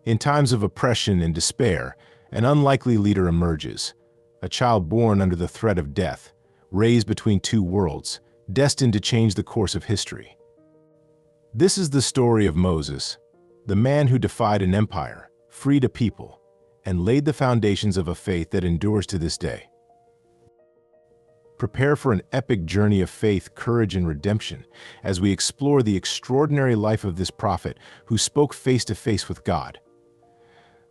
In times of oppression and despair, an unlikely leader emerges, a child born under the threat of death, raised between two worlds, destined to change the course of history. This is the story of Moses, the man who defied an empire, freed a people, and laid the foundations of a faith that endures to this day. Prepare for an epic journey of faith, courage, and redemption as we explore the extraordinary life of this prophet who spoke face to face with God.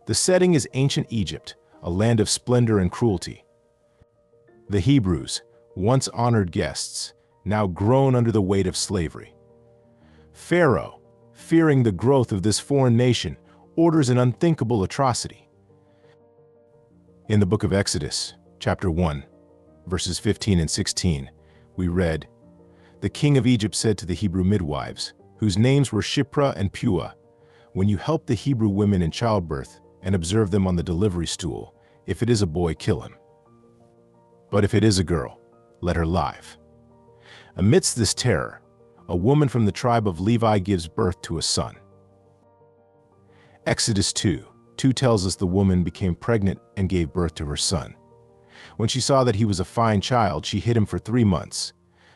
The setting is ancient Egypt, a land of splendor and cruelty. The Hebrews, once honored guests, now groan under the weight of slavery. Pharaoh, fearing the growth of this foreign nation, orders an unthinkable atrocity. In the book of Exodus, chapter 1, verses 15 and 16, we read, "The king of Egypt said to the Hebrew midwives, whose names were Shiphrah and Puah, when you help the Hebrew women in childbirth and observe them on the delivery stool, if it is a boy, kill him. But if it is a girl, let her live." Amidst this terror, a woman from the tribe of Levi gives birth to a son. Exodus 2 tells us the woman became pregnant and gave birth to her son. When she saw that he was a fine child, she hid him for 3 months.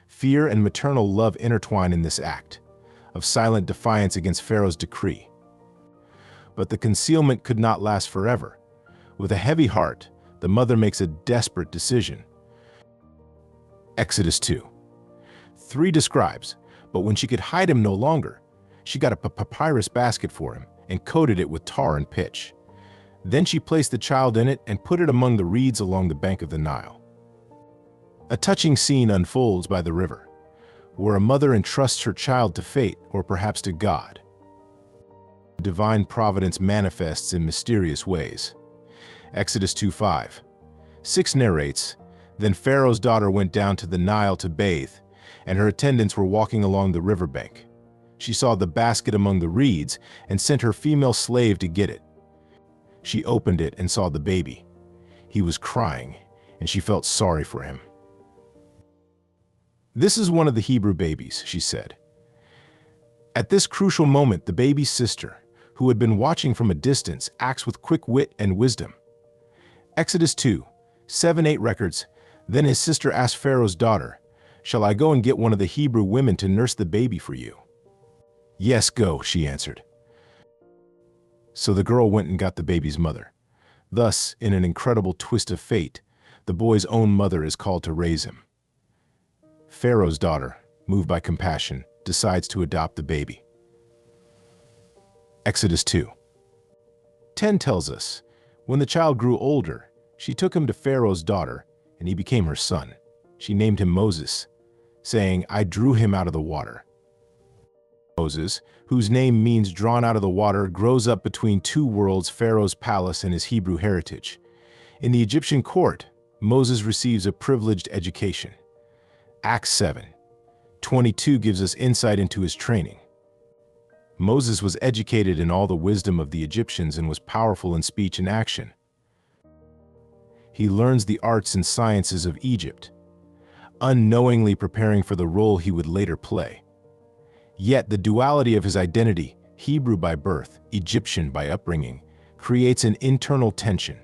Fear and maternal love intertwine in this act of silent defiance against Pharaoh's decree. But the concealment could not last forever. With a heavy heart, the mother makes a desperate decision. Exodus 2:3 describes, "But when she could hide him no longer, she got a papyrus basket for him and coated it with tar and pitch. Then she placed the child in it and put it among the reeds along the bank of the Nile." A touching scene unfolds by the river, where a mother entrusts her child to fate or perhaps to God. Divine providence manifests in mysterious ways. Exodus 2:5-6 narrates, "Then Pharaoh's daughter went down to the Nile to bathe, and her attendants were walking along the riverbank. She saw the basket among the reeds and sent her female slave to get it. She opened it and saw the baby. He was crying, and she felt sorry for him. 'This is one of the Hebrew babies,' she said." At this crucial moment, the baby's sister, who had been watching from a distance, acts with quick wit and wisdom. Exodus 2:7-8 records, "Then his sister asked Pharaoh's daughter, 'Shall I go and get one of the Hebrew women to nurse the baby for you?' 'Yes, go,' she answered. So the girl went and got the baby's mother. Thus, in an incredible twist of fate, the boy's own mother is called to raise him. Pharaoh's daughter, moved by compassion, decides to adopt the baby. Exodus 2:10 tells us, "When the child grew older, she took him to Pharaoh's daughter, and he became her son. She named him Moses, saying, 'I drew him out of the water.'" Moses, whose name means drawn out of the water, grows up between two worlds, Pharaoh's palace and his Hebrew heritage. In the Egyptian court, Moses receives a privileged education. Acts 7:22 gives us insight into his training. Moses was educated in all the wisdom of the Egyptians and was powerful in speech and action. He learns the arts and sciences of Egypt, unknowingly preparing for the role he would later play. Yet the duality of his identity, Hebrew by birth, Egyptian by upbringing, creates an internal tension.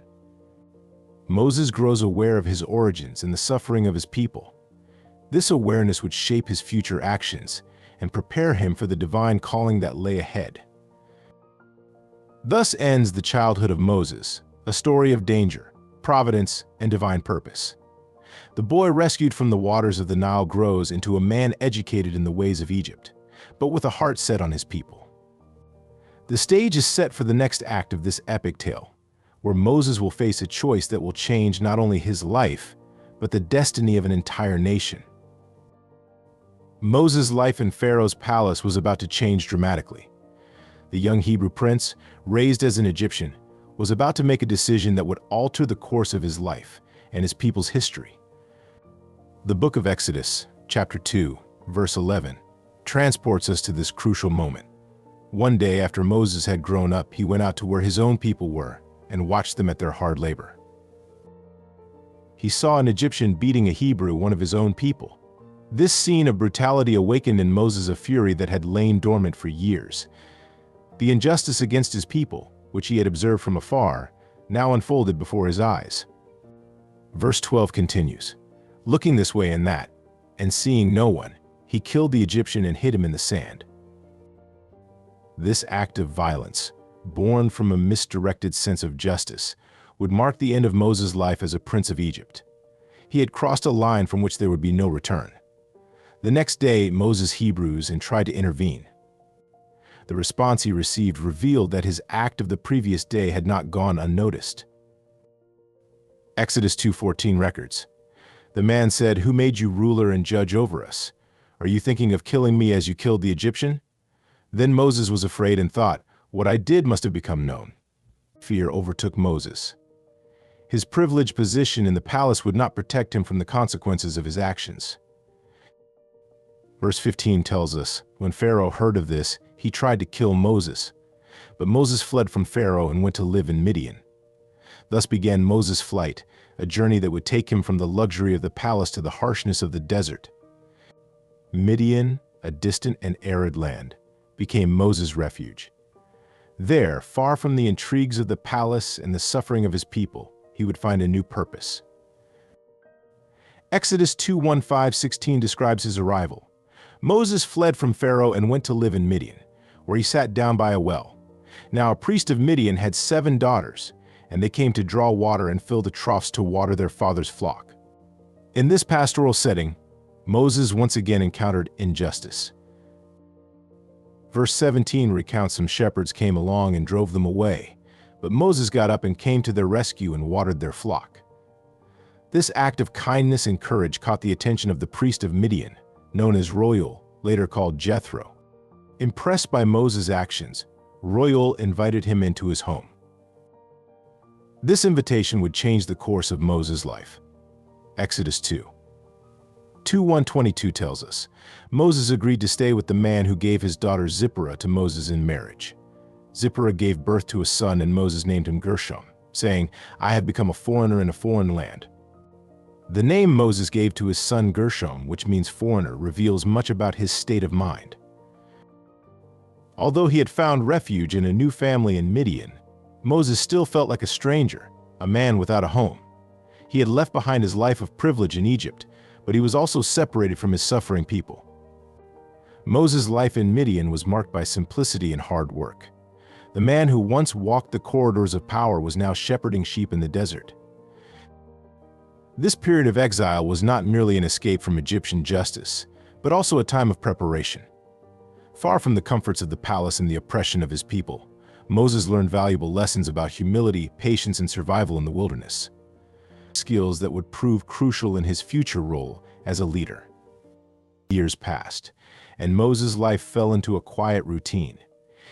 Moses grows aware of his origins and the suffering of his people. This awareness would shape his future actions and prepare him for the divine calling that lay ahead. Thus ends the childhood of Moses, a story of danger, providence, and divine purpose. The boy rescued from the waters of the Nile grows into a man educated in the ways of Egypt, but with a heart set on his people. The stage is set for the next act of this epic tale, where Moses will face a choice that will change not only his life, but the destiny of an entire nation. Moses' life in Pharaoh's palace was about to change dramatically. The young Hebrew prince, raised as an Egyptian, was about to make a decision that would alter the course of his life and his people's history. The book of Exodus, chapter 2, verse 11, transports us to this crucial moment. One day after Moses had grown up, he went out to where his own people were and watched them at their hard labor. He saw an Egyptian beating a Hebrew, one of his own people. This scene of brutality awakened in Moses a fury that had lain dormant for years. The injustice against his people which he had observed from afar, now unfolded before his eyes. Verse 12 continues, "Looking this way and that, and seeing no one, he killed the Egyptian and hid him in the sand." This act of violence, born from a misdirected sense of justice, would mark the end of Moses' life as a prince of Egypt. He had crossed a line from which there would be no return. The next day, Moses Hebrews and tried to intervene. The response he received revealed that his act of the previous day had not gone unnoticed. Exodus 2:14 records, "The man said, 'Who made you ruler and judge over us? Are you thinking of killing me as you killed the Egyptian?' Then Moses was afraid and thought, 'What I did must have become known.' Fear overtook Moses. His privileged position in the palace would not protect him from the consequences of his actions. Verse 15 tells us, when Pharaoh heard of this, he tried to kill Moses. But Moses fled from Pharaoh and went to live in Midian. Thus began Moses' flight, a journey that would take him from the luxury of the palace to the harshness of the desert. Midian, a distant and arid land, became Moses' refuge. There, far from the intrigues of the palace and the suffering of his people, he would find a new purpose. Exodus 2:1-5-16 describes his arrival. Moses fled from Pharaoh and went to live in Midian, where he sat down by a well. Now a priest of Midian had 7 daughters, and they came to draw water and fill the troughs to water their father's flock. In this pastoral setting, Moses once again encountered injustice. Verse 17 recounts some shepherds came along and drove them away, but Moses got up and came to their rescue and watered their flock. This act of kindness and courage caught the attention of the priest of Midian, known as Reuel, later called Jethro. Impressed by Moses' actions, Reuel invited him into his home. This invitation would change the course of Moses' life. Exodus 2:1-22 tells us, Moses agreed to stay with the man who gave his daughter Zipporah to Moses in marriage. Zipporah gave birth to a son, and Moses named him Gershom, saying, "I have become a foreigner in a foreign land." The name Moses gave to his son Gershom, which means foreigner, reveals much about his state of mind. Although he had found refuge in a new family in Midian, Moses still felt like a stranger, a man without a home. He had left behind his life of privilege in Egypt, but he was also separated from his suffering people. Moses' life in Midian was marked by simplicity and hard work. The man who once walked the corridors of power was now shepherding sheep in the desert. This period of exile was not merely an escape from Egyptian justice, but also a time of preparation. Far from the comforts of the palace and the oppression of his people, Moses learned valuable lessons about humility, patience, and survival in the wilderness. Skills that would prove crucial in his future role as a leader. Years passed, and Moses' life fell into a quiet routine.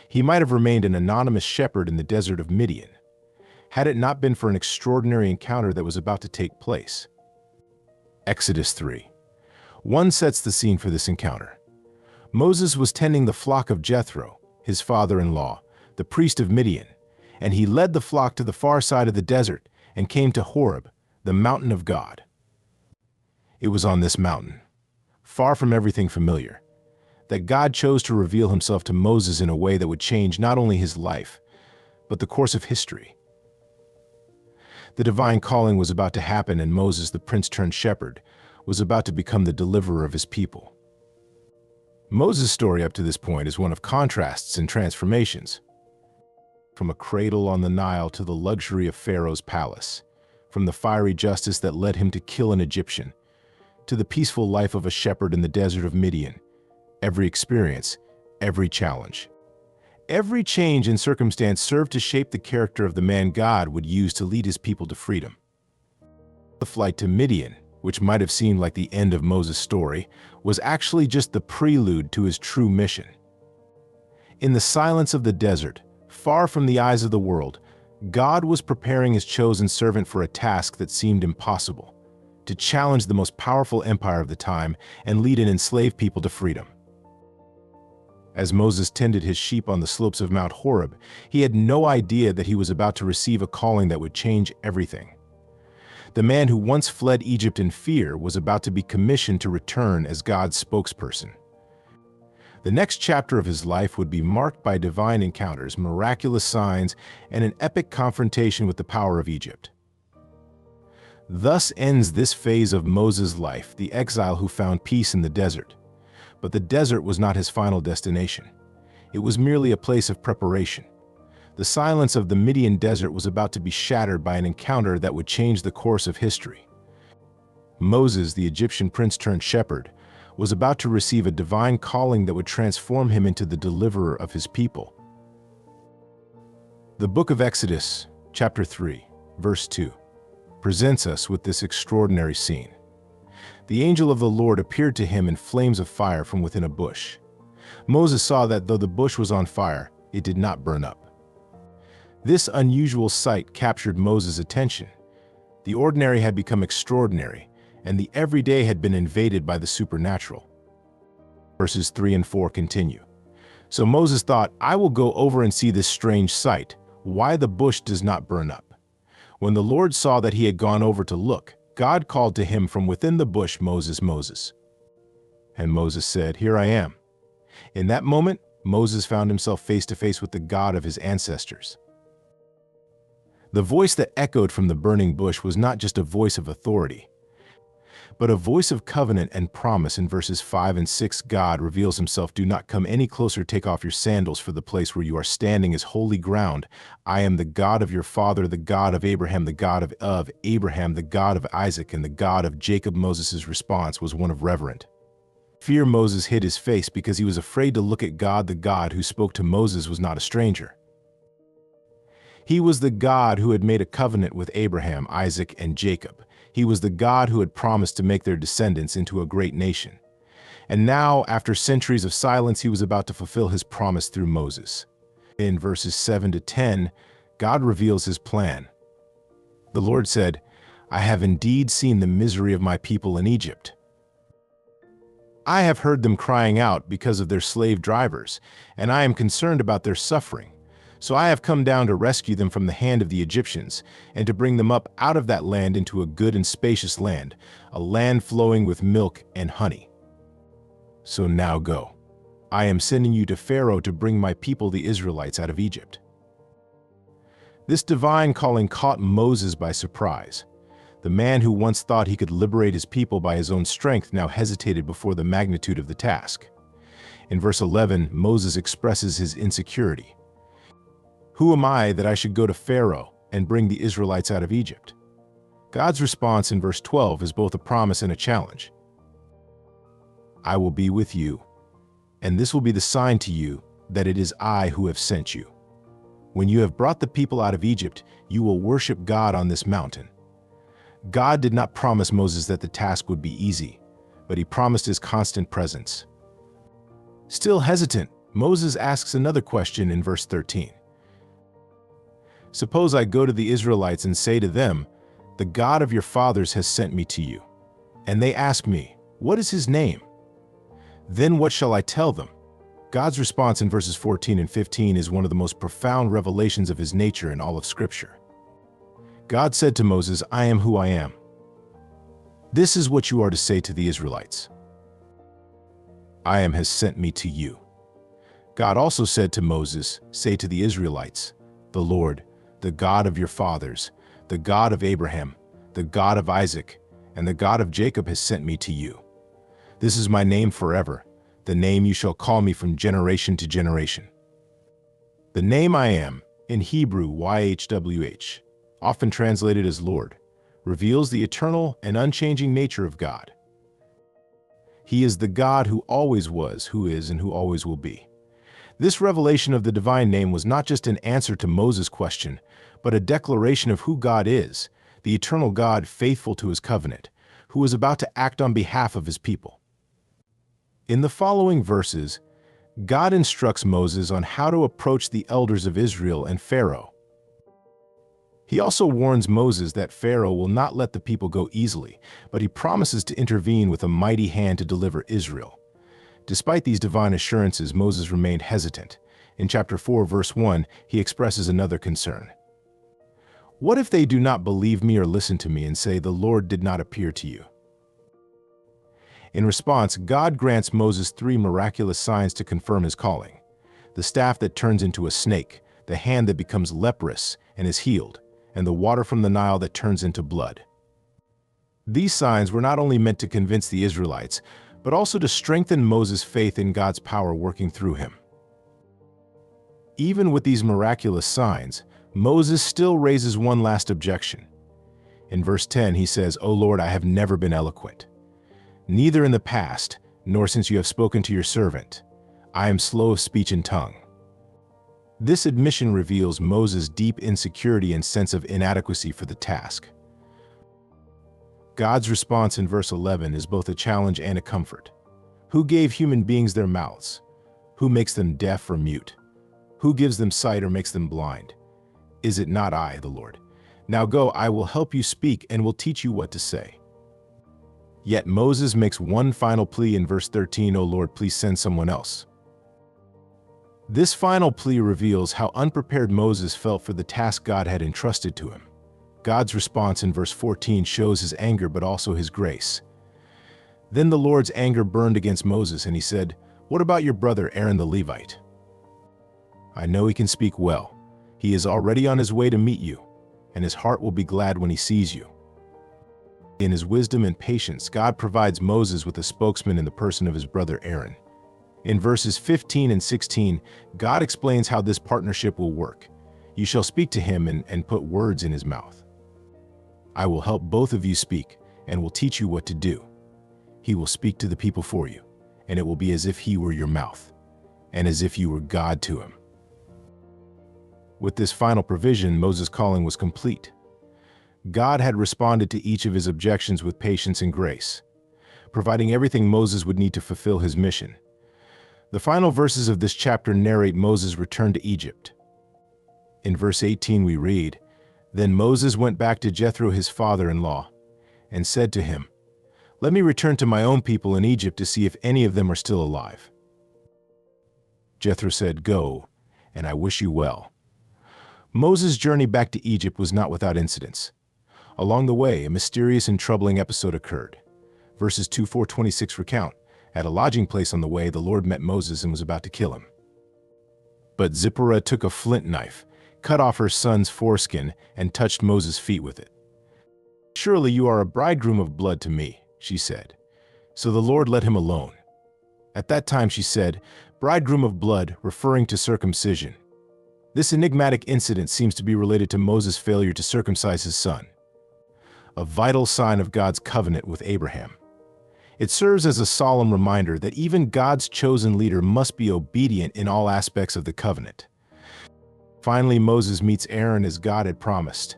He might have remained an anonymous shepherd in the desert of Midian, had it not been for an extraordinary encounter that was about to take place. Exodus 3:1 sets the scene for this encounter. Moses was tending the flock of Jethro, his father-in-law, the priest of Midian, and he led the flock to the far side of the desert and came to Horeb, the mountain of God. It was on this mountain, far from everything familiar, that God chose to reveal himself to Moses in a way that would change not only his life, but the course of history. The divine calling was about to happen, and Moses, the prince-turned-shepherd, was about to become the deliverer of his people. Moses' story up to this point is one of contrasts and transformations. From a cradle on the Nile to the luxury of Pharaoh's palace, from the fiery justice that led him to kill an Egyptian, to the peaceful life of a shepherd in the desert of Midian, every experience, every challenge, every change in circumstance served to shape the character of the man God would use to lead his people to freedom. The flight to Midian, which might have seemed like the end of Moses' story, was actually just the prelude to his true mission. In the silence of the desert, far from the eyes of the world, God was preparing his chosen servant for a task that seemed impossible: to challenge the most powerful empire of the time and lead an enslaved people to freedom. As Moses tended his sheep on the slopes of Mount Horeb, he had no idea that he was about to receive a calling that would change everything. The man who once fled Egypt in fear was about to be commissioned to return as God's spokesperson. The next chapter of his life would be marked by divine encounters, miraculous signs, and an epic confrontation with the power of Egypt. Thus ends this phase of Moses' life, the exile who found peace in the desert. But the desert was not his final destination. It was merely a place of preparation. The silence of the Midian desert was about to be shattered by an encounter that would change the course of history. Moses, the Egyptian prince turned shepherd, was about to receive a divine calling that would transform him into the deliverer of his people. The book of Exodus, chapter 3, verse 2, presents us with this extraordinary scene. The angel of the Lord appeared to him in flames of fire from within a bush. Moses saw that though the bush was on fire, it did not burn up. This unusual sight captured Moses' attention. The ordinary had become extraordinary, and the everyday had been invaded by the supernatural. Verses 3 and 4 continue. So Moses thought, I will go over and see this strange sight, why the bush does not burn up. When the Lord saw that he had gone over to look, God called to him from within the bush, Moses, Moses. And Moses said, Here I am. In that moment, Moses found himself face to face with the God of his ancestors. The voice that echoed from the burning bush was not just a voice of authority, but a voice of covenant and promise. In verses 5 and 6, God reveals himself, Do not come any closer, take off your sandals, for the place where you are standing is holy ground. I am the God of your father, the God of Abraham, the God of Abraham, the God of Isaac, and the God of Jacob. Moses' response was one of reverent fear. Moses hid his face because he was afraid to look at God. The God who spoke to Moses was not a stranger. He was the God who had made a covenant with Abraham, Isaac, and Jacob. He was the God who had promised to make their descendants into a great nation. And now, after centuries of silence, he was about to fulfill his promise through Moses. In verses 7 to 10, God reveals his plan. The Lord said, I have indeed seen the misery of my people in Egypt. I have heard them crying out because of their slave drivers, and I am concerned about their suffering. So I have come down to rescue them from the hand of the Egyptians, and to bring them up out of that land into a good and spacious land, a land flowing with milk and honey. So now go. I am sending you to Pharaoh to bring my people the Israelites out of Egypt. This divine calling caught Moses by surprise. The man who once thought he could liberate his people by his own strength now hesitated before the magnitude of the task. In verse 11, Moses expresses his insecurity. Who am I that I should go to Pharaoh and bring the Israelites out of Egypt? God's response in verse 12 is both a promise and a challenge. I will be with you, and this will be the sign to you that it is I who have sent you. When you have brought the people out of Egypt, you will worship God on this mountain. God did not promise Moses that the task would be easy, but he promised his constant presence. Still hesitant, Moses asks another question in verse 13. Suppose I go to the Israelites and say to them, The God of your fathers has sent me to you. And they ask me, What is his name? Then what shall I tell them? God's response in verses 14 and 15 is one of the most profound revelations of his nature in all of Scripture. God said to Moses, I am who I am. This is what you are to say to the Israelites. I am has sent me to you. God also said to Moses, Say to the Israelites, The Lord, the God of your fathers, the God of Abraham, the God of Isaac, and the God of Jacob has sent me to you. This is my name forever, the name you shall call me from generation to generation. The name I am, in Hebrew YHWH, often translated as Lord, reveals the eternal and unchanging nature of God. He is the God who always was, who is, and who always will be. This revelation of the divine name was not just an answer to Moses' question, but a declaration of who God is, the eternal God faithful to his covenant, who was about to act on behalf of his people. In the following verses, God instructs Moses on how to approach the elders of Israel and Pharaoh. He also warns Moses that Pharaoh will not let the people go easily, but he promises to intervene with a mighty hand to deliver Israel. Despite these divine assurances, Moses remained hesitant. In chapter 4, verse 1, he expresses another concern. What if they do not believe me or listen to me and say, The Lord did not appear to you? In response, God grants Moses 3 miraculous signs to confirm his calling: the staff that turns into a snake, the hand that becomes leprous and is healed, and the water from the Nile that turns into blood. These signs were not only meant to convince the Israelites, but also to strengthen Moses' faith in God's power working through him. Even with these miraculous signs, Moses still raises one last objection. In verse 10, he says, "O Lord, I have never been eloquent, neither in the past, nor since you have spoken to your servant. I am slow of speech and tongue." This admission reveals Moses' deep insecurity and sense of inadequacy for the task. God's response in verse 11 is both a challenge and a comfort. Who gave human beings their mouths? Who makes them deaf or mute? Who gives them sight or makes them blind? Is it not I, the Lord? Now go, I will help you speak and will teach you what to say. Yet Moses makes one final plea in verse 13, "O Lord, please send someone else." This final plea reveals how unprepared Moses felt for the task God had entrusted to him. God's response in verse 14 shows his anger but also his grace. Then the Lord's anger burned against Moses, and he said, "What about your brother Aaron the Levite? I know he can speak well. He is already on his way to meet you, and his heart will be glad when he sees you." In his wisdom and patience, God provides Moses with a spokesman in the person of his brother Aaron. In verses 15 and 16, God explains how this partnership will work. "You shall speak to him and put words in his mouth. I will help both of you speak and will teach you what to do. He will speak to the people for you, and it will be as if he were your mouth, and as if you were God to him." With this final provision, Moses' calling was complete. God had responded to each of his objections with patience and grace, providing everything Moses would need to fulfill his mission. The final verses of this chapter narrate Moses' return to Egypt. In verse 18 we read, "Then Moses went back to Jethro his father-in-law, and said to him, 'Let me return to my own people in Egypt to see if any of them are still alive.' Jethro said, 'Go, and I wish you well.'" Moses' journey back to Egypt was not without incidents. Along the way, a mysterious and troubling episode occurred. Verses 2-26 recount, "At a lodging place on the way, the Lord met Moses and was about to kill him. But Zipporah took a flint knife, cut off her son's foreskin, and touched Moses' feet with it. 'Surely you are a bridegroom of blood to me,' she said. So the Lord let him alone. At that time she said, 'Bridegroom of blood,' referring to circumcision. This enigmatic incident seems to be related to Moses' failure to circumcise his son, a vital sign of God's covenant with Abraham. It serves as a solemn reminder that even God's chosen leader must be obedient in all aspects of the covenant. Finally, Moses meets Aaron as God had promised.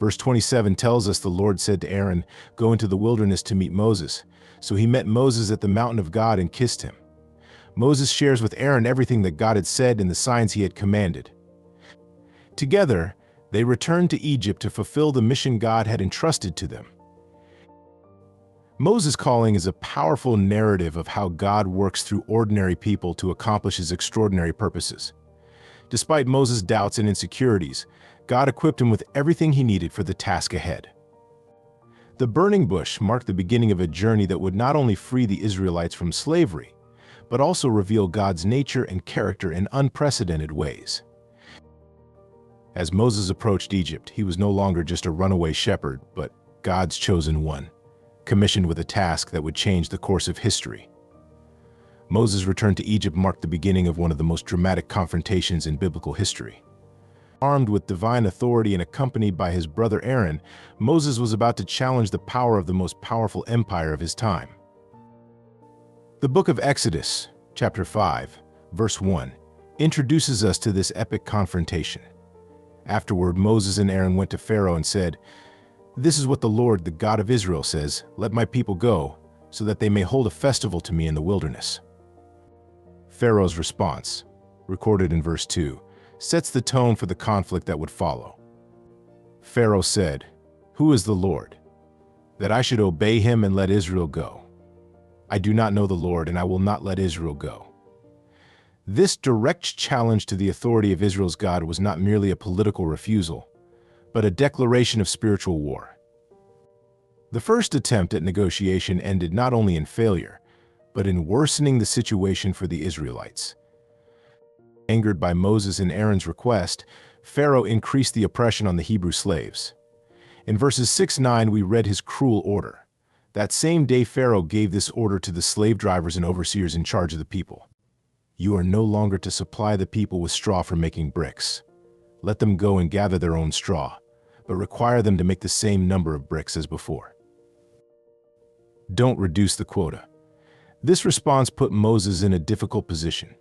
Verse 27 tells us the Lord said to Aaron, "Go into the wilderness to meet Moses." So he met Moses at the mountain of God and kissed him. Moses shares with Aaron everything that God had said and the signs he had commanded. Together, they returned to Egypt to fulfill the mission God had entrusted to them. Moses' calling is a powerful narrative of how God works through ordinary people to accomplish his extraordinary purposes. Despite Moses' doubts and insecurities, God equipped him with everything he needed for the task ahead. The burning bush marked the beginning of a journey that would not only free the Israelites from slavery, but also reveal God's nature and character in unprecedented ways. As Moses approached Egypt, he was no longer just a runaway shepherd, but God's chosen one, commissioned with a task that would change the course of history. Moses' return to Egypt marked the beginning of one of the most dramatic confrontations in biblical history. Armed with divine authority and accompanied by his brother Aaron, Moses was about to challenge the power of the most powerful empire of his time. The book of Exodus, chapter 5, verse 1, introduces us to this epic confrontation. Afterward, Moses and Aaron went to Pharaoh and said, "This is what the Lord, the God of Israel, says, 'Let my people go, so that they may hold a festival to me in the wilderness.'" Pharaoh's response, recorded in verse 2, sets the tone for the conflict that would follow. Pharaoh said, "Who is the Lord, that I should obey him and let Israel go? I do not know the Lord, and I will not let Israel go." This direct challenge to the authority of Israel's God was not merely a political refusal, but a declaration of spiritual war. The first attempt at negotiation ended not only in failure, but in worsening the situation for the Israelites. Angered by Moses and Aaron's request, Pharaoh increased the oppression on the Hebrew slaves. In verses 6-9, we read his cruel order. That same day Pharaoh gave this order to the slave drivers and overseers in charge of the people. You are no longer to supply the people with straw for making bricks. Let them go and gather their own straw, but require them to make the same number of bricks as before. Don't reduce the quota. This response put Moses in a difficult position.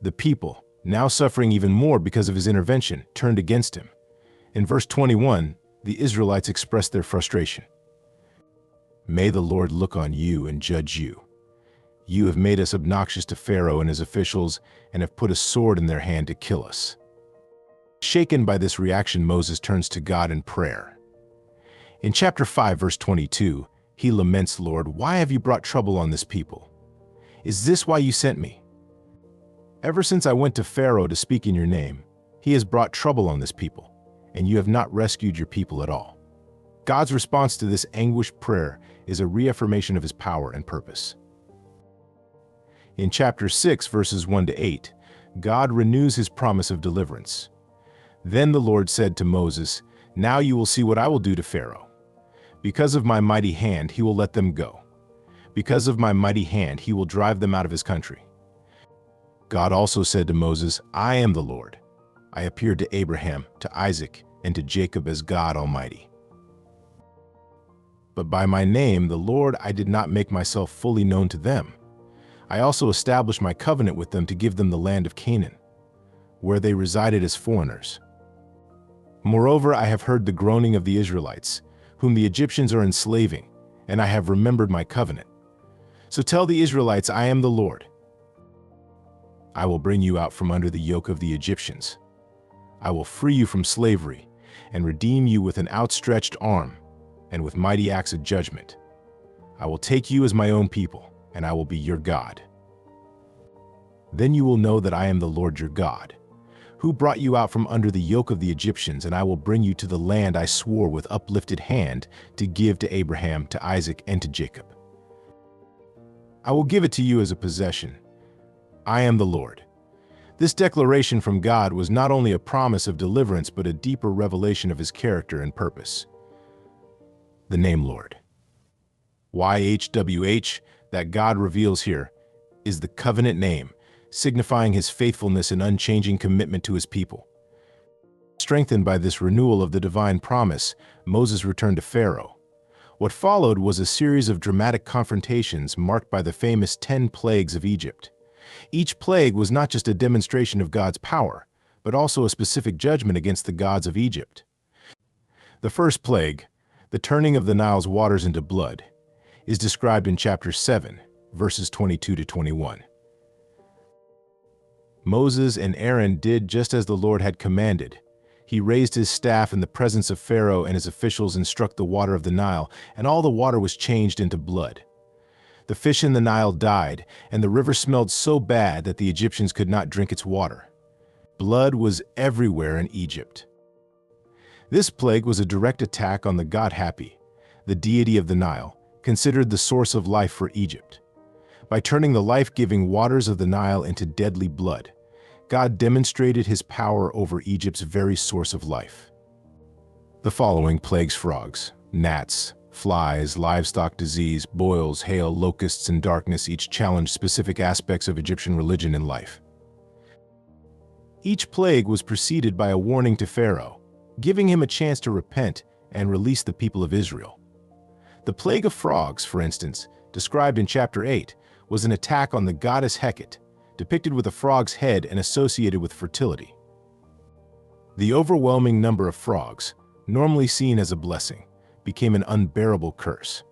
The people, now suffering even more because of his intervention, turned against him. In verse 21, the Israelites expressed their frustration. May the Lord look on you and judge you. You have made us obnoxious to Pharaoh and his officials and have put a sword in their hand to kill us. Shaken by this reaction, Moses turns to God in prayer. In chapter 5, verse 22, he laments, Lord, why have you brought trouble on this people? Is this why you sent me? Ever since I went to Pharaoh to speak in your name, he has brought trouble on this people, and you have not rescued your people at all. God's response to this anguished prayer is a reaffirmation of his power and purpose. In chapter 6, verses 1-8, God renews his promise of deliverance. Then the Lord said to Moses, Now you will see what I will do to Pharaoh. Because of my mighty hand, he will let them go. Because of my mighty hand, he will drive them out of his country. God also said to Moses, I am the Lord. I appeared to Abraham, to Isaac, and to Jacob as God Almighty. But by my name, the Lord, I did not make myself fully known to them. I also established my covenant with them to give them the land of Canaan, where they resided as foreigners. Moreover, I have heard the groaning of the Israelites, whom the Egyptians are enslaving, and I have remembered my covenant. So tell the Israelites, I am the Lord. I will bring you out from under the yoke of the Egyptians. I will free you from slavery and redeem you with an outstretched arm and with mighty acts of judgment. I will take you as my own people, and I will be your God. Then you will know that I am the Lord your God, who brought you out from under the yoke of the Egyptians, and I will bring you to the land I swore with uplifted hand to give to Abraham, to Isaac, and to Jacob. I will give it to you as a possession. I am the Lord. This declaration from God was not only a promise of deliverance, but a deeper revelation of his character and purpose. The name Lord, YHWH, that God reveals here, is the covenant name, signifying his faithfulness and unchanging commitment to his people. Strengthened by this renewal of the divine promise, Moses returned to Pharaoh. What followed was a series of dramatic confrontations marked by the famous 10 plagues of Egypt. Each plague was not just a demonstration of God's power, but also a specific judgment against the gods of Egypt. The first plague, the turning of the Nile's waters into blood, is described in chapter 7, verses 22-21. Moses and Aaron did just as the Lord had commanded. He raised his staff in the presence of Pharaoh and his officials and struck the water of the Nile, and all the water was changed into blood. The fish in the Nile died, and the river smelled so bad that the Egyptians could not drink its water. Blood was everywhere in Egypt. This plague was a direct attack on the god Hapi, the deity of the Nile, considered the source of life for Egypt. By turning the life-giving waters of the Nile into deadly blood, God demonstrated his power over Egypt's very source of life. The following plagues frogs, gnats, flies, livestock disease, boils, hail, locusts, and darkness each challenged specific aspects of Egyptian religion and life. Each plague was preceded by a warning to Pharaoh, giving him a chance to repent and release the people of Israel. The plague of frogs, for instance, described in chapter 8, was an attack on the goddess Hecate, depicted with a frog's head and associated with fertility. The overwhelming number of frogs, normally seen as a blessing, became an unbearable curse.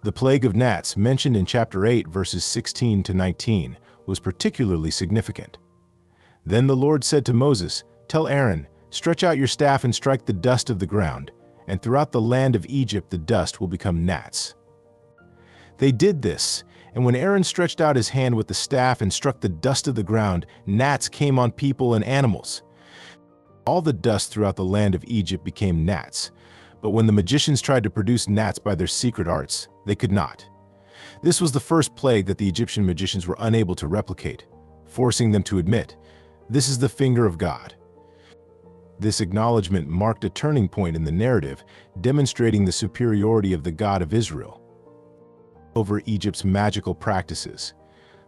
The plague of gnats, mentioned in chapter 8, verses 16-19, was particularly significant. Then the Lord said to Moses, "Tell Aaron, stretch out your staff and strike the dust of the ground, and throughout the land of Egypt the dust will become gnats." They did this, and when Aaron stretched out his hand with the staff and struck the dust of the ground, gnats came on people and animals. All the dust throughout the land of Egypt became gnats, But when the magicians tried to produce gnats by their secret arts, they could not. This was the first plague that the Egyptian magicians were unable to replicate, forcing them to admit, "This is the finger of God." This acknowledgement marked a turning point in the narrative, demonstrating the superiority of the God of Israel over Egypt's magical practices.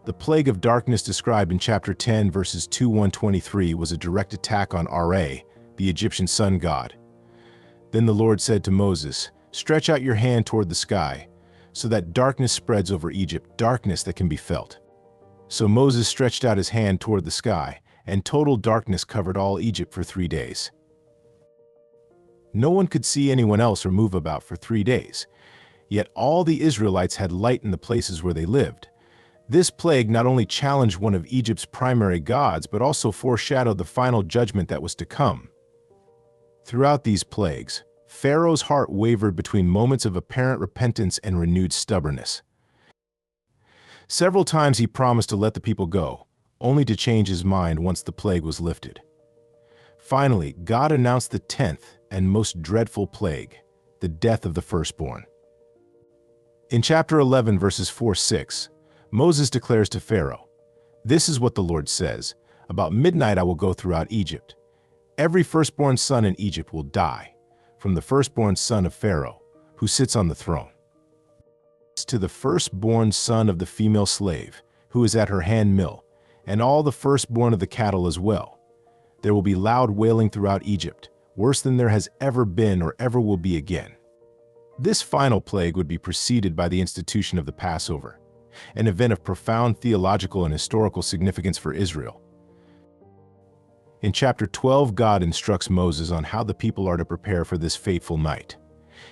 The plague of darkness described in chapter 10, verses 2-123 was a direct attack on Ra, the Egyptian sun god. Then the Lord said to Moses, "Stretch out your hand toward the sky, so that darkness spreads over Egypt, darkness that can be felt." So Moses stretched out his hand toward the sky, and total darkness covered all Egypt for 3 days. No one could see anyone else or move about for 3 days, yet all the Israelites had light in the places where they lived. This plague not only challenged one of Egypt's primary gods, but also foreshadowed the final judgment that was to come. Throughout these plagues, Pharaoh's heart wavered between moments of apparent repentance and renewed stubbornness. Several times he promised to let the people go, only to change his mind once the plague was lifted. Finally, God announced the 10th and most dreadful plague, the death of the firstborn. In chapter 11, verses 4-6, Moses declares to Pharaoh, "This is what the Lord says, about midnight I will go throughout Egypt. Every firstborn son in Egypt will die, from the firstborn son of Pharaoh, who sits on the throne, to the firstborn son of the female slave, who is at her hand mill, and all the firstborn of the cattle as well. There will be loud wailing throughout Egypt, worse than there has ever been or ever will be again." This final plague would be preceded by the institution of the Passover, an event of profound theological and historical significance for Israel. In chapter 12, God instructs Moses on how the people are to prepare for this fateful night.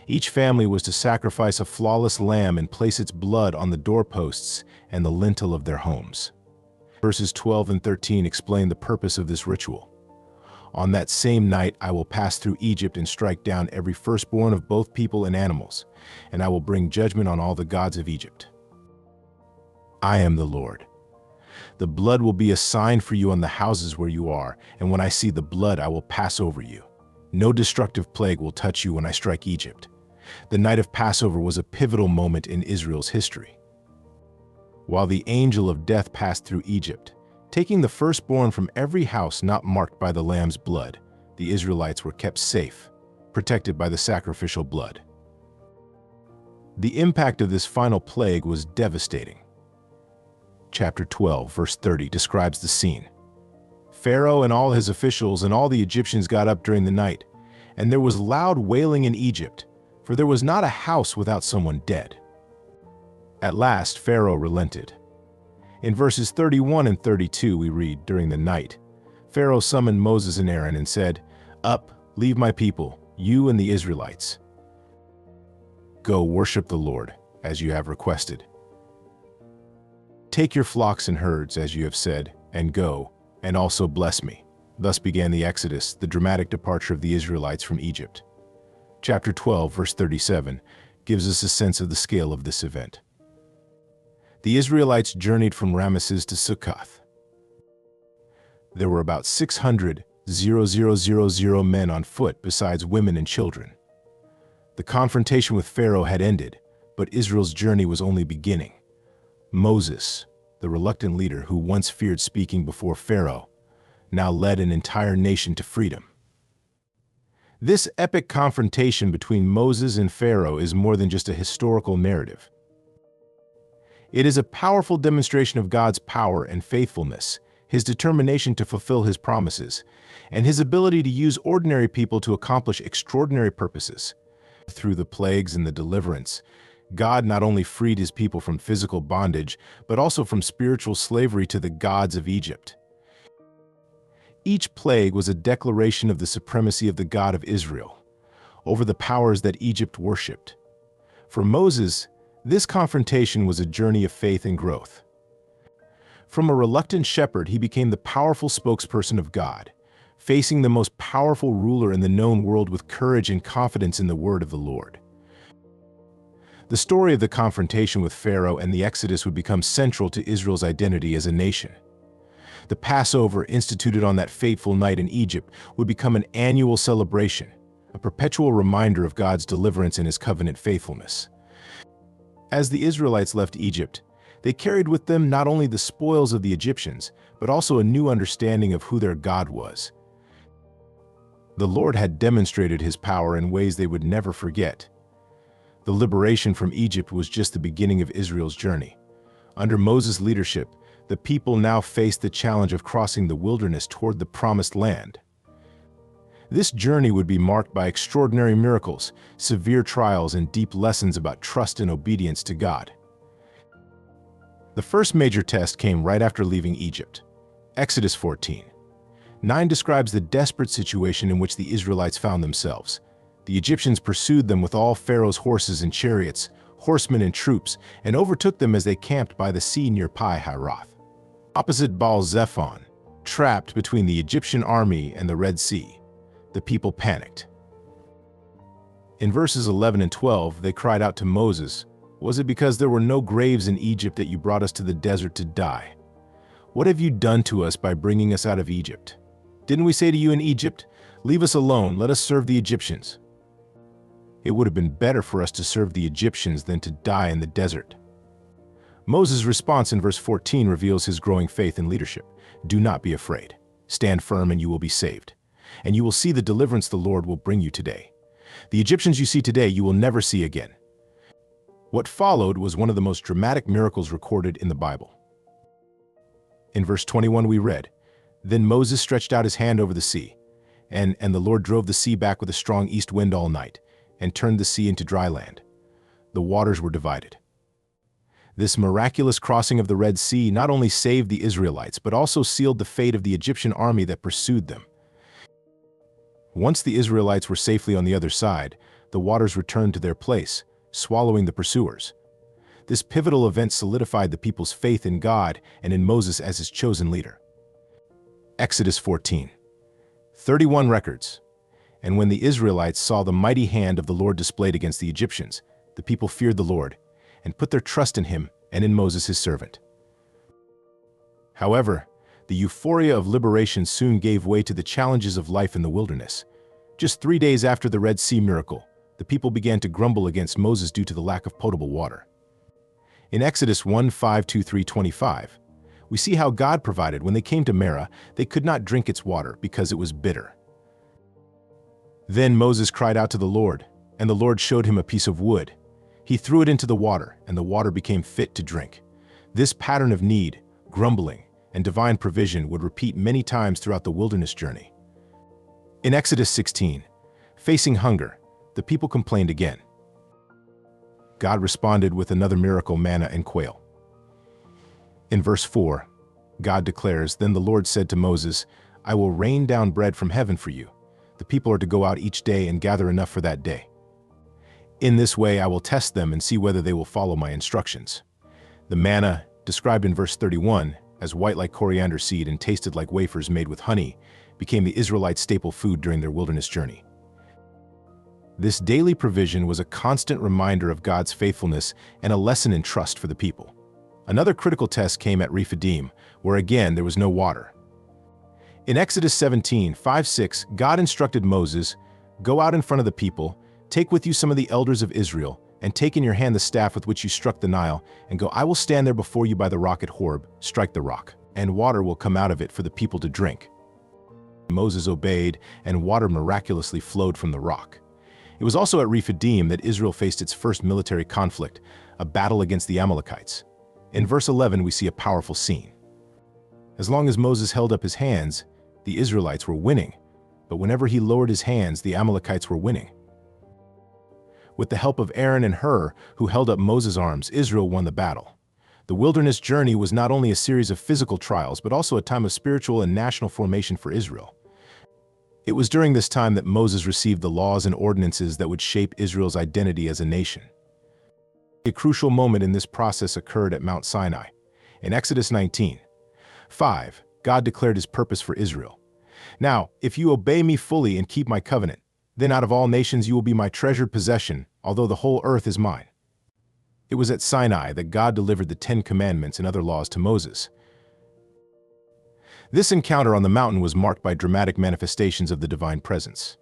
Each family was to sacrifice a flawless lamb and place its blood on the doorposts and the lintel of their homes. Verses 12 and 13 explain the purpose of this ritual. "On that same night I will pass through Egypt and strike down every firstborn of both people and animals, and I will bring judgment on all the gods of Egypt. I am the Lord. The blood will be a sign for you on the houses where you are, and when I see the blood I will pass over you. No destructive plague will touch you when I strike Egypt." The night of Passover was a pivotal moment in Israel's history. While the angel of death passed through Egypt, taking the firstborn from every house not marked by the lamb's blood, the Israelites were kept safe, protected by the sacrificial blood. The impact of this final plague was devastating. Chapter 12, verse 30 describes the scene. "Pharaoh and all his officials and all the Egyptians got up during the night, and there was loud wailing in Egypt, for there was not a house without someone dead. At last Pharaoh relented." In verses 31 and 32 we read, "During the night, Pharaoh summoned Moses and Aaron and said, 'Up, leave my people, you and the Israelites. Go worship the Lord, as you have requested. Take your flocks and herds, as you have said, and go, and also bless me.'" Thus began the Exodus, the dramatic departure of the Israelites from Egypt. Chapter 12, verse 37, gives us a sense of the scale of this event. The Israelites journeyed from Ramesses to Sukkoth. There were about 600,000 men on foot besides women and children. The confrontation with Pharaoh had ended, but Israel's journey was only beginning. Moses, the reluctant leader who once feared speaking before Pharaoh, now led an entire nation to freedom. This epic confrontation between Moses and Pharaoh is more than just a historical narrative. It is a powerful demonstration of God's power and faithfulness, his determination to fulfill his promises, and his ability to use ordinary people to accomplish extraordinary purposes. Through the plagues and the deliverance, God not only freed his people from physical bondage, but also from spiritual slavery to the gods of Egypt. Each plague was a declaration of the supremacy of the God of Israel over the powers that Egypt worshipped. For Moses, this confrontation was a journey of faith and growth. From a reluctant shepherd, he became the powerful spokesperson of God, facing the most powerful ruler in the known world with courage and confidence in the word of the Lord. The story of the confrontation with Pharaoh and the Exodus would become central to Israel's identity as a nation. The Passover, instituted on that fateful night in Egypt, would become an annual celebration, a perpetual reminder of God's deliverance and his covenant faithfulness. As the Israelites left Egypt, they carried with them not only the spoils of the Egyptians, but also a new understanding of who their God was. The Lord had demonstrated his power in ways they would never forget. The liberation from Egypt was just the beginning of Israel's journey. Under Moses' leadership, the people now faced the challenge of crossing the wilderness toward the promised land. This journey would be marked by extraordinary miracles, severe trials, and deep lessons about trust and obedience to God. The first major test came right after leaving Egypt. Exodus 14:9 describes the desperate situation in which the Israelites found themselves. The Egyptians pursued them with all Pharaoh's horses and chariots, horsemen and troops, and overtook them as they camped by the sea near Pi-Hahiroth. Opposite Baal-zephon, trapped between the Egyptian army and the Red Sea, the people panicked. In verses 11 and 12, they cried out to Moses, "Was it because there were no graves in Egypt that you brought us to the desert to die? What have you done to us by bringing us out of Egypt? Didn't we say to you in Egypt, 'Leave us alone, let us serve the Egyptians'? It would have been better for us to serve the Egyptians than to die in the desert." Moses' response in verse 14 reveals his growing faith in leadership. "Do not be afraid. Stand firm and you will be saved. And you will see the deliverance the Lord will bring you today. The Egyptians you see today you will never see again." What followed was one of the most dramatic miracles recorded in the Bible. In verse 21 we read, "Then Moses stretched out his hand over the sea, and the Lord drove the sea back with a strong east wind all night, and turned the sea into dry land. The waters were divided." This miraculous crossing of the Red Sea not only saved the Israelites, but also sealed the fate of the Egyptian army that pursued them. Once the Israelites were safely on the other side, the waters returned to their place, swallowing the pursuers. This pivotal event solidified the people's faith in God and in Moses as his chosen leader. Exodus 14:31 records, "And when the Israelites saw the mighty hand of the Lord displayed against the Egyptians, the people feared the Lord and put their trust in him and in Moses his servant." However, the euphoria of liberation soon gave way to the challenges of life in the wilderness. Just 3 days after the Red Sea miracle, the people began to grumble against Moses due to the lack of potable water. In Exodus 1:5-3-25, we see how God provided. When they came to Marah, they could not drink its water because it was bitter. Then Moses cried out to the Lord, and the Lord showed him a piece of wood. He threw it into the water, and the water became fit to drink. This pattern of need, grumbling, and divine provision would repeat many times throughout the wilderness journey. In Exodus 16, facing hunger, the people complained again. God responded with another miracle, manna and quail. In verse 4, God declares, "Then the Lord said to Moses, 'I will rain down bread from heaven for you. The people are to go out each day and gather enough for that day. In this way I will test them and see whether they will follow my instructions.'" The manna, described in verse 31, as white like coriander seed and tasted like wafers made with honey, became the Israelites' staple food during their wilderness journey. This daily provision was a constant reminder of God's faithfulness and a lesson in trust for the people. Another critical test came at Rephidim, where again there was no water. In Exodus 17:5-6, God instructed Moses, "Go out in front of the people, take with you some of the elders of Israel, and take in your hand the staff with which you struck the Nile, and go, I will stand there before you by the rock at Horeb, strike the rock, and water will come out of it for the people to drink." Moses obeyed, and water miraculously flowed from the rock. It was also at Rephidim that Israel faced its first military conflict, a battle against the Amalekites. In verse 11 we see a powerful scene. As long as Moses held up his hands, the Israelites were winning, but whenever he lowered his hands, the Amalekites were winning. With the help of Aaron and Hur, who held up Moses' arms, Israel won the battle. The wilderness journey was not only a series of physical trials, but also a time of spiritual and national formation for Israel. It was during this time that Moses received the laws and ordinances that would shape Israel's identity as a nation. A crucial moment in this process occurred at Mount Sinai. In Exodus 19:5, God declared his purpose for Israel. "Now, if you obey me fully and keep my covenant, then out of all nations you will be my treasured possession, although the whole earth is mine." It was at Sinai that God delivered the 10 Commandments and other laws to Moses. This encounter on the mountain was marked by dramatic manifestations of the divine presence.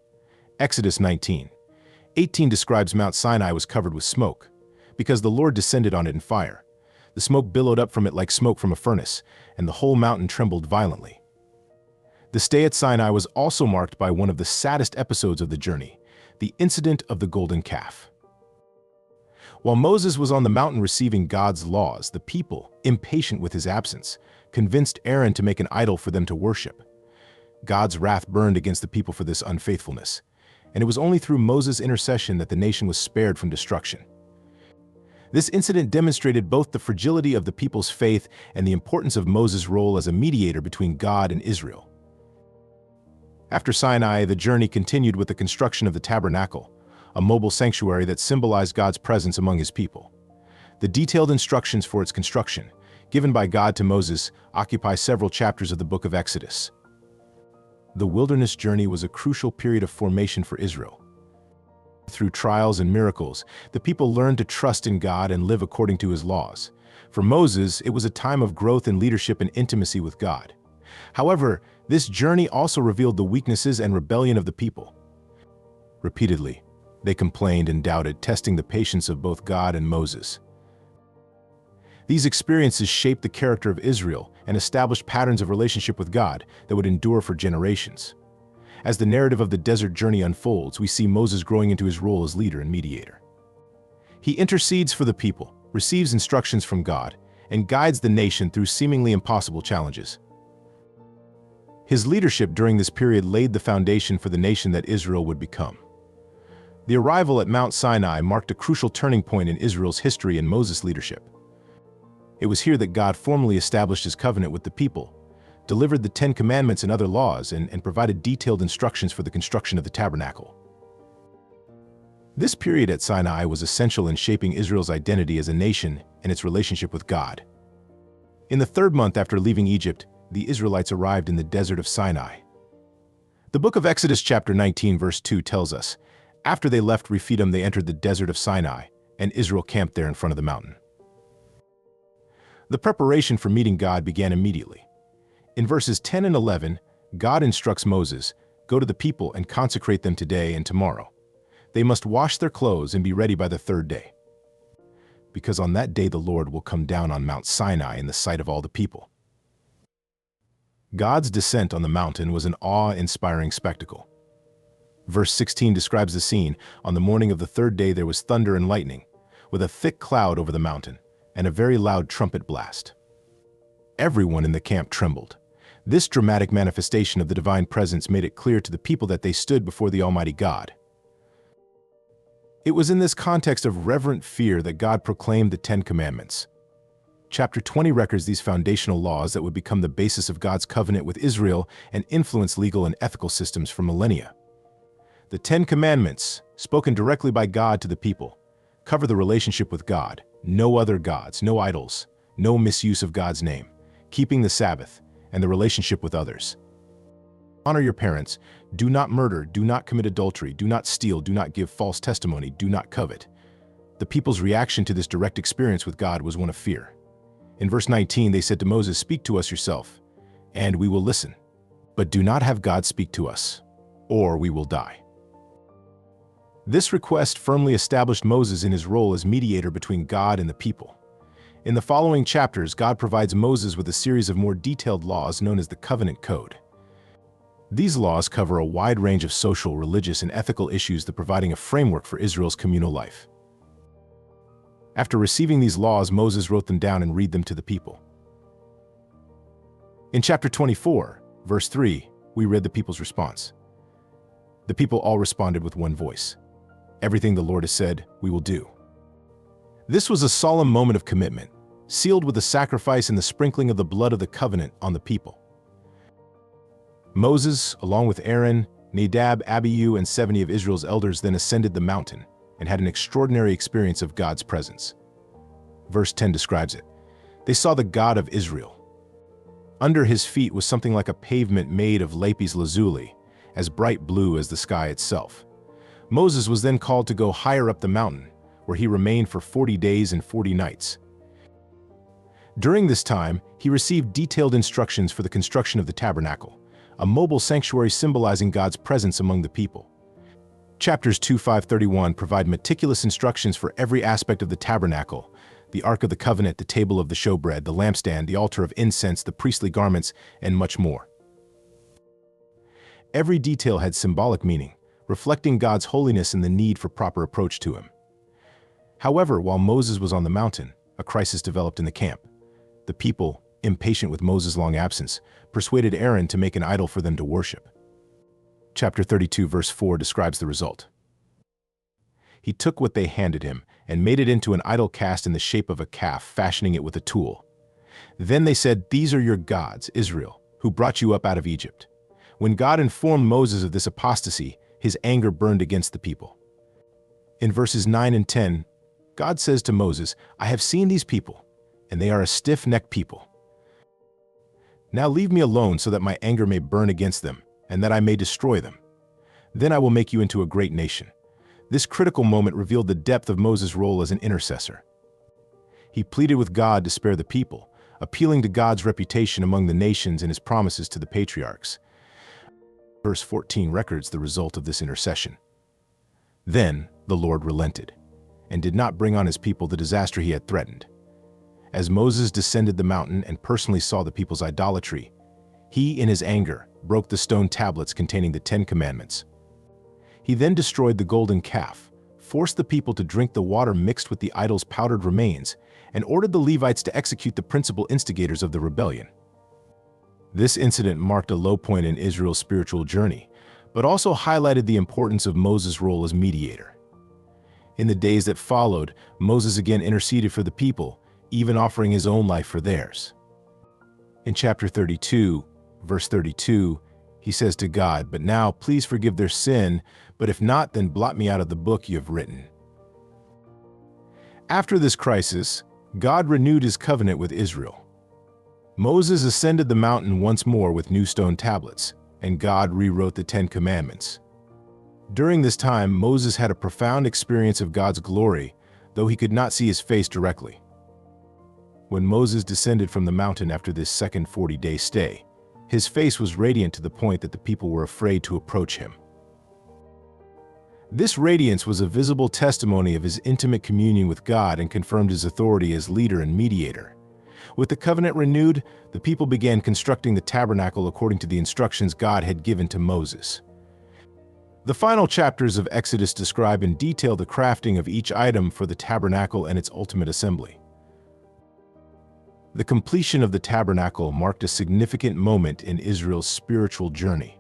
Exodus 19:18 describes Mount Sinai was covered with smoke, because the Lord descended on it in fire. The smoke billowed up from it like smoke from a furnace, and the whole mountain trembled violently. The stay at Sinai was also marked by one of the saddest episodes of the journey, the incident of the golden calf. While Moses was on the mountain receiving God's laws, the people, impatient with his absence, convinced Aaron to make an idol for them to worship. God's wrath burned against the people for this unfaithfulness, and it was only through Moses' intercession that the nation was spared from destruction. This incident demonstrated both the fragility of the people's faith and the importance of Moses' role as a mediator between God and Israel. After Sinai, the journey continued with the construction of the tabernacle, a mobile sanctuary that symbolized God's presence among his people. The detailed instructions for its construction, given by God to Moses, occupy several chapters of the book of Exodus. The wilderness journey was a crucial period of formation for Israel. Through trials and miracles, the people learned to trust in God and live according to his laws. For Moses, it was a time of growth in leadership and intimacy with God. However, this journey also revealed the weaknesses and rebellion of the people. Repeatedly, they complained and doubted, testing the patience of both God and Moses. These experiences shaped the character of Israel and established patterns of relationship with God that would endure for generations. As the narrative of the desert journey unfolds, we see Moses growing into his role as leader and mediator. He intercedes for the people, receives instructions from God, and guides the nation through seemingly impossible challenges. His leadership during this period laid the foundation for the nation that Israel would become. The arrival at Mount Sinai marked a crucial turning point in Israel's history and Moses' leadership. It was here that God formally established his covenant with the people, delivered the Ten Commandments and other laws, and provided detailed instructions for the construction of the tabernacle. This period at Sinai was essential in shaping Israel's identity as a nation and its relationship with God. In the third month after leaving Egypt, the Israelites arrived in the desert of Sinai. The book of Exodus chapter 19 verse 2 tells us, after they left Rephidim, they entered the desert of Sinai, and Israel camped there in front of the mountain. The preparation for meeting God began immediately. In verses 10 and 11, God instructs Moses, "Go to the people and consecrate them today and tomorrow. They must wash their clothes and be ready by the third day, because on that day the Lord will come down on Mount Sinai in the sight of all the people." God's descent on the mountain was an awe-inspiring spectacle. Verse 16 describes the scene. On the morning of the third day there was thunder and lightning, with a thick cloud over the mountain, and a very loud trumpet blast. Everyone in the camp trembled. This dramatic manifestation of the divine presence made it clear to the people that they stood before the Almighty God. It was in this context of reverent fear that God proclaimed the Ten Commandments. Chapter 20 records these foundational laws that would become the basis of God's covenant with Israel and influence legal and ethical systems for millennia. The Ten Commandments, spoken directly by God to the people, cover the relationship with God, no other gods, no idols, no misuse of God's name, keeping the Sabbath, and the relationship with others. Honor your parents, do not murder, do not commit adultery, do not steal, do not give false testimony, do not covet. The people's reaction to this direct experience with God was one of fear. In verse 19, they said to Moses, "Speak to us yourself, and we will listen. But do not have God speak to us, or we will die." This request firmly established Moses in his role as mediator between God and the people. In the following chapters, God provides Moses with a series of more detailed laws known as the Covenant Code. These laws cover a wide range of social, religious, and ethical issues that providing a framework for Israel's communal life. After receiving these laws, Moses wrote them down and read them to the people. In chapter 24, verse 3, we read the people's response. The people all responded with one voice. "Everything the Lord has said, we will do." This was a solemn moment of commitment, sealed with the sacrifice and the sprinkling of the blood of the covenant on the people. Moses, along with Aaron, Nadab, Abihu, and 70 of Israel's elders, then ascended the mountain and had an extraordinary experience of God's presence. Verse 10 describes it. They saw the God of Israel. Under his feet was something like a pavement made of lapis lazuli, as bright blue as the sky itself. Moses was then called to go higher up the mountain, where he remained for 40 days and 40 nights. During this time, he received detailed instructions for the construction of the tabernacle, a mobile sanctuary symbolizing God's presence among the people. Chapters 2-5-31 provide meticulous instructions for every aspect of the tabernacle: the Ark of the Covenant, the table of the showbread, the lampstand, the altar of incense, the priestly garments, and much more. Every detail had symbolic meaning, reflecting God's holiness and the need for proper approach to him. However, while Moses was on the mountain, a crisis developed in the camp. The people, impatient with Moses' long absence, persuaded Aaron to make an idol for them to worship. Chapter 32, verse 4 describes the result. He took what they handed him and made it into an idol cast in the shape of a calf, fashioning it with a tool. Then they said, "These are your gods, Israel, who brought you up out of Egypt." When God informed Moses of this apostasy, his anger burned against the people. In verses 9 and 10, God says to Moses, "I have seen these people, and they are a stiff-necked people. Now leave me alone so that my anger may burn against them, and that I may destroy them. Then I will make you into a great nation." This critical moment revealed the depth of Moses' role as an intercessor. He pleaded with God to spare the people, appealing to God's reputation among the nations and his promises to the patriarchs. Verse 14 records the result of this intercession. Then the Lord relented, and did not bring on his people the disaster he had threatened. As Moses descended the mountain and personally saw the people's idolatry, he, in his anger, broke the stone tablets containing the 10 Commandments. He then destroyed the golden calf, forced the people to drink the water mixed with the idol's powdered remains, and ordered the Levites to execute the principal instigators of the rebellion. This incident marked a low point in Israel's spiritual journey, but also highlighted the importance of Moses' role as mediator. In the days that followed, Moses again interceded for the people, even offering his own life for theirs. In chapter 32, verse 32, he says to God, "But now please forgive their sin, but if not, then blot me out of the book you have written." After this crisis, God renewed his covenant with Israel. Moses ascended the mountain once more with new stone tablets, and God rewrote the 10 Commandments. During this time, Moses had a profound experience of God's glory, though he could not see his face directly. When Moses descended from the mountain after this second 40-day stay, his face was radiant to the point that the people were afraid to approach him. This radiance was a visible testimony of his intimate communion with God and confirmed his authority as leader and mediator. With the covenant renewed, the people began constructing the tabernacle according to the instructions God had given to Moses. The final chapters of Exodus describe in detail the crafting of each item for the tabernacle and its ultimate assembly. The completion of the tabernacle marked a significant moment in Israel's spiritual journey.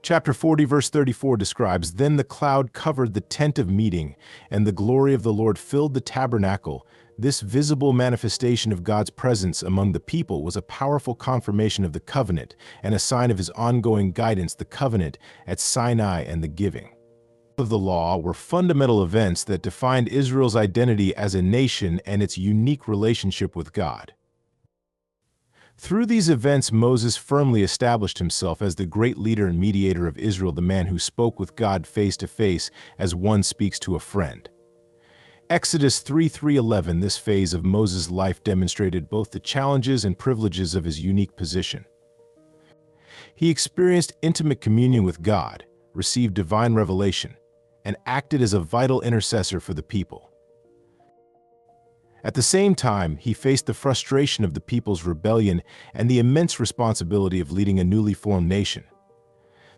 Chapter 40, verse 34 describes, "Then the cloud covered the tent of meeting, and the glory of the Lord filled the tabernacle." This visible manifestation of God's presence among the people was a powerful confirmation of the covenant and a sign of his ongoing guidance. The covenant at Sinai and the giving of the law were fundamental events that defined Israel's identity as a nation and its unique relationship with God. Through these events, Moses firmly established himself as the great leader and mediator of Israel, the man who spoke with God face to face as one speaks to a friend. Exodus 3:11, this phase of Moses' life demonstrated both the challenges and privileges of his unique position. He experienced intimate communion with God, received divine revelation, and acted as a vital intercessor for the people. At the same time, he faced the frustration of the people's rebellion and the immense responsibility of leading a newly formed nation.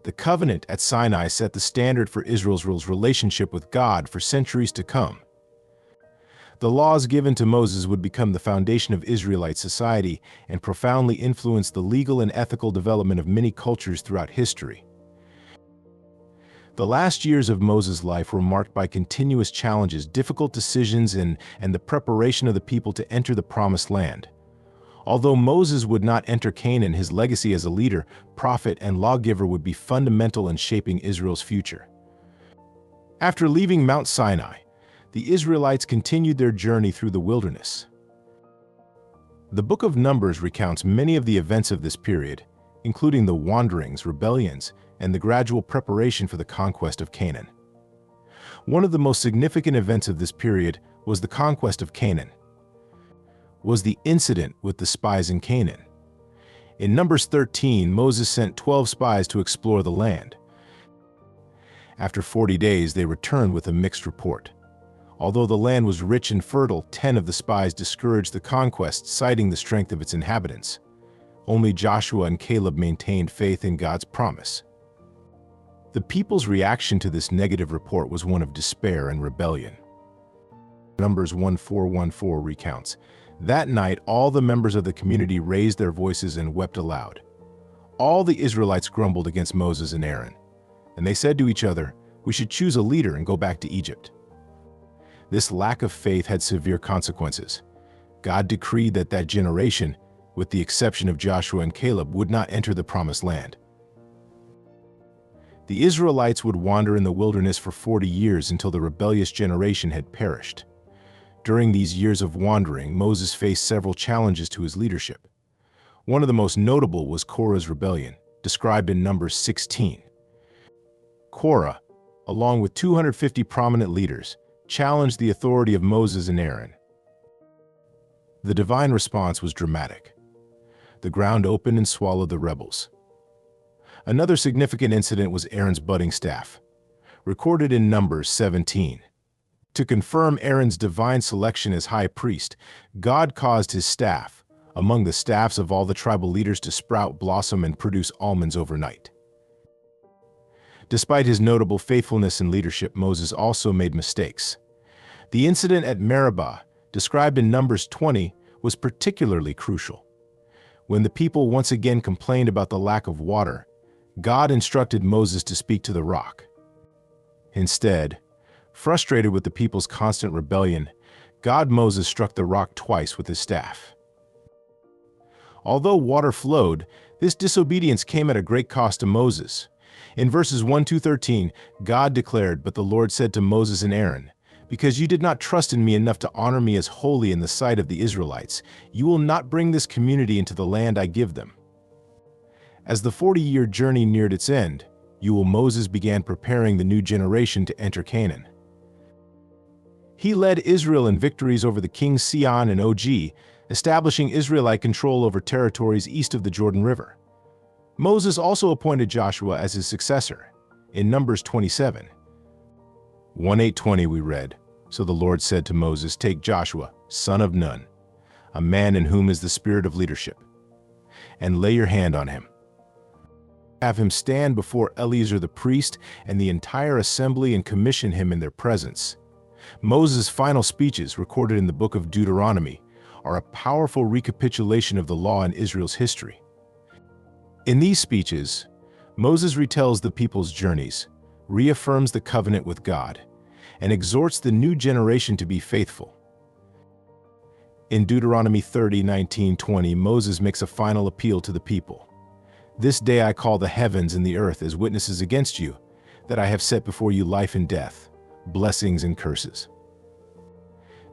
The covenant at Sinai set the standard for Israel's relationship with God for centuries to come. The laws given to Moses would become the foundation of Israelite society and profoundly influence the legal and ethical development of many cultures throughout history. The last years of Moses' life were marked by continuous challenges, difficult decisions, and the preparation of the people to enter the Promised Land. Although Moses would not enter Canaan, his legacy as a leader, prophet, and lawgiver would be fundamental in shaping Israel's future. After leaving Mount Sinai, the Israelites continued their journey through the wilderness. The Book of Numbers recounts many of the events of this period, including the wanderings, rebellions, and the gradual preparation for the conquest of Canaan. One of the most significant events of this period was the conquest of Canaan, was the incident with the spies in Canaan. In Numbers 13, Moses sent 12 spies to explore the land. After 40 days, they returned with a mixed report. Although the land was rich and fertile, 10 of the spies discouraged the conquest, citing the strength of its inhabitants. Only Joshua and Caleb maintained faith in God's promise. The people's reaction to this negative report was one of despair and rebellion. Numbers 14:14 recounts, "That night all the members of the community raised their voices and wept aloud. All the Israelites grumbled against Moses and Aaron, and they said to each other, 'We should choose a leader and go back to Egypt.'" This lack of faith had severe consequences. God decreed that that generation, with the exception of Joshua and Caleb, would not enter the promised land. The Israelites would wander in the wilderness for 40 years until the rebellious generation had perished. During these years of wandering, Moses faced several challenges to his leadership. One of the most notable was Korah's rebellion, described in Numbers 16. Korah, along with 250 prominent leaders, challenged the authority of Moses and Aaron. The divine response was dramatic. The ground opened and swallowed the rebels. Another significant incident was Aaron's budding staff, recorded in Numbers 17. To confirm Aaron's divine selection as high priest, God caused his staff, among the staffs of all the tribal leaders, to sprout, blossom, and produce almonds overnight. Despite his notable faithfulness and leadership, Moses also made mistakes. The incident at Meribah, described in Numbers 20, was particularly crucial. When the people once again complained about the lack of water, God instructed Moses to speak to the rock. Instead, frustrated with the people's constant rebellion, Moses struck the rock twice with his staff. Although water flowed, this disobedience came at a great cost to Moses. In verses 1-13, God declared, "But the Lord said to Moses and Aaron, 'Because you did not trust in me enough to honor me as holy in the sight of the Israelites, you will not bring this community into the land I give them.'" As the 40-year journey neared its end, Moses began preparing the new generation to enter Canaan. He led Israel in victories over the kings Sihon and Og, establishing Israelite control over territories east of the Jordan River. Moses also appointed Joshua as his successor. In Numbers 27, 1:8-20 we read, "So the Lord said to Moses, 'Take Joshua, son of Nun, a man in whom is the spirit of leadership, and lay your hand on him. Have him stand before Eleazar the priest and the entire assembly and commission him in their presence.'" Moses' final speeches, recorded in the book of Deuteronomy, are a powerful recapitulation of the law in Israel's history. In these speeches, Moses retells the people's journeys, reaffirms the covenant with God, and exhorts the new generation to be faithful. In Deuteronomy 30:19-20, Moses makes a final appeal to the people. "This day I call the heavens and the earth as witnesses against you, that I have set before you life and death, blessings and curses.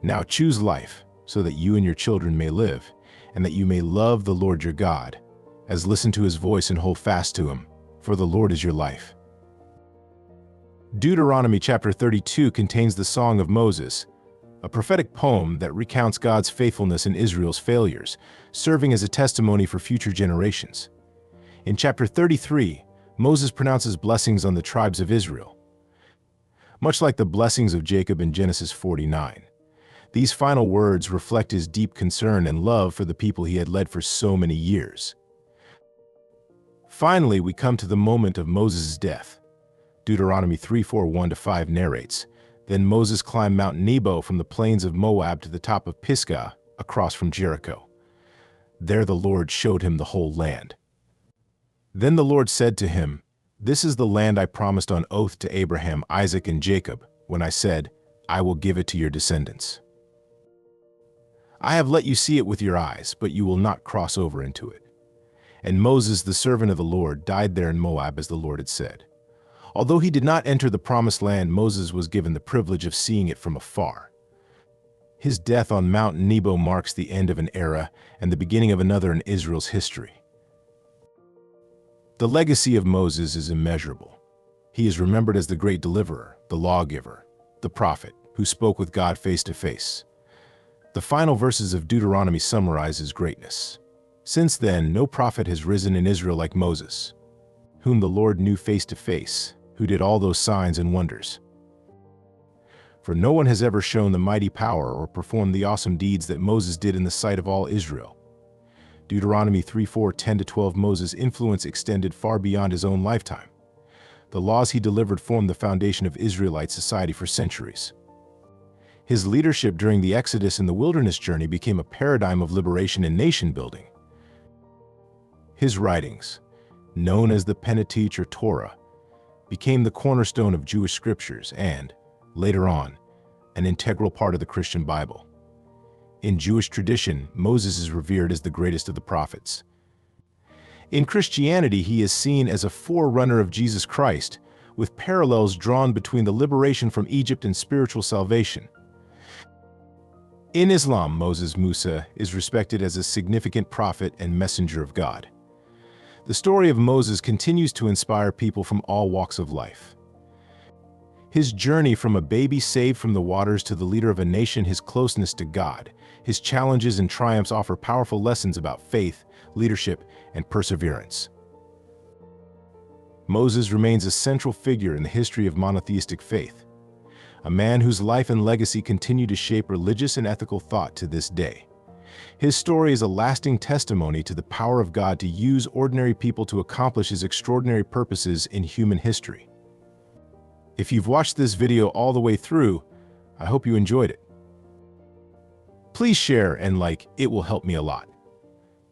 Now choose life, so that you and your children may live, and that you may love the Lord your God, as listen to his voice and hold fast to him, for the Lord is your life." Deuteronomy chapter 32 contains the Song of Moses, a prophetic poem that recounts God's faithfulness in Israel's failures, serving as a testimony for future generations. In chapter 33, Moses pronounces blessings on the tribes of Israel. Much like the blessings of Jacob in Genesis 49, these final words reflect his deep concern and love for the people he had led for so many years. Finally, we come to the moment of Moses' death. Deuteronomy 3:1-5 narrates, "Then Moses climbed Mount Nebo from the plains of Moab to the top of Pisgah, across from Jericho. There the Lord showed him the whole land. Then the Lord said to him, 'This is the land I promised on oath to Abraham, Isaac, and Jacob, when I said, I will give it to your descendants. I have let you see it with your eyes, but you will not cross over into it.' And Moses, the servant of the Lord, died there in Moab as the Lord had said. Although he did not enter the promised land, Moses was given the privilege of seeing it from afar. His death on Mount Nebo marks the end of an era and the beginning of another in Israel's history. The legacy of Moses is immeasurable. He is remembered as the great deliverer, the lawgiver, the prophet who spoke with God face to face. The final verses of Deuteronomy summarize his greatness. Since then, no prophet has risen in Israel like Moses, whom the Lord knew face to face, who did all those signs and wonders. For no one has ever shown the mighty power or performed the awesome deeds that Moses did in the sight of all Israel. Deuteronomy 3:4-10-12. Moses' influence extended far beyond his own lifetime. The laws he delivered formed the foundation of Israelite society for centuries. His leadership during the Exodus and the wilderness journey became a paradigm of liberation and nation-building. His writings, known as the Pentateuch or Torah, became the cornerstone of Jewish scriptures and, later on, an integral part of the Christian Bible. In Jewish tradition, Moses is revered as the greatest of the prophets. In Christianity, he is seen as a forerunner of Jesus Christ, with parallels drawn between the liberation from Egypt and spiritual salvation. In Islam, Moses Musa is respected as a significant prophet and messenger of God. The story of Moses continues to inspire people from all walks of life. His journey from a baby saved from the waters to the leader of a nation, his closeness to God, his challenges and triumphs offer powerful lessons about faith, leadership, and perseverance. Moses remains a central figure in the history of monotheistic faith, a man whose life and legacy continue to shape religious and ethical thought to this day. His story is a lasting testimony to the power of God to use ordinary people to accomplish his extraordinary purposes in human history. If you've watched this video all the way through, I hope you enjoyed it. Please share and like, it will help me a lot.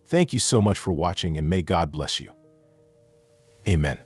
Thank you so much for watching, and may God bless you. Amen.